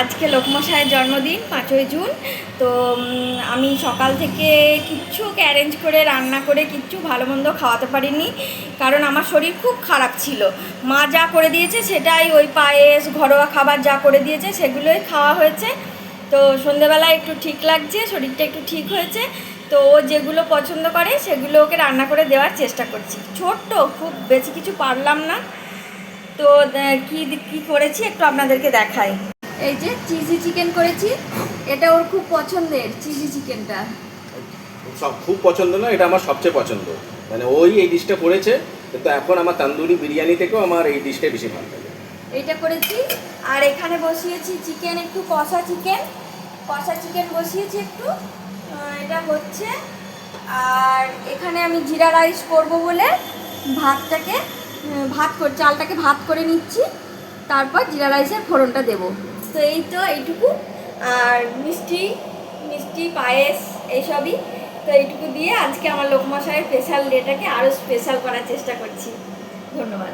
আজকে লোকমশাইয়ের জন্মদিন 5ই জুন। তো আমি সকাল থেকে কিচ্ছু অ্যারেঞ্জ করে রান্না করে কিচ্ছু ভালো মন্দ খাওয়াতে পারিনি, কারণ আমার শরীর খুব খারাপ ছিল। মা যা করে দিয়েছে সেটাই, ওই পায়েস ঘরোয়া খাবার যা করে দিয়েছে সেগুলোই খাওয়া হয়েছে। তো সন্ধেবেলায় একটু ঠিক লাগছে, শরীরটা একটু ঠিক হয়েছে। তো ও যেগুলো পছন্দ করে সেগুলো ওকে রান্না করে দেওয়ার চেষ্টা করছি। ছোট্ট, খুব বেশি কিছু পারলাম না। তো কি কি করেছি একটু আপনাদেরকে দেখাই। এই যে চিজি চিকেন করেছি, এটা ওর খুব পছন্দের চিজি চিকেনটা। সব খুব পছন্দ না, এটা আমার সবচেয়ে পছন্দ। মানে ওই এই ডিশটা করেছে, কিন্তু এখন আমার তান্দুরি বিরিয়ানি থেকেও আমার এই ডিশটাই বেশি ভালো লাগে। এইটা করেছি। আর এখানে বসিয়েছি চিকেন, একটু কষা চিকেন বসিয়েছি একটু, এটা হচ্ছে। আর এখানে আমি জিরা রাইস করব বলে চালটাকে ভাত করে নিচ্ছি, তারপর জিরা রাইসের ফোড়নটা দেব। তো এই তো এইটুকু। আর মিষ্টি পায়েস এইসবই। তো এইটুকু দিয়ে আজকে আমার লোকমশাইয়ের স্পেশাল ডেটাকে আরও স্পেশাল করার চেষ্টা করছি। ধন্যবাদ।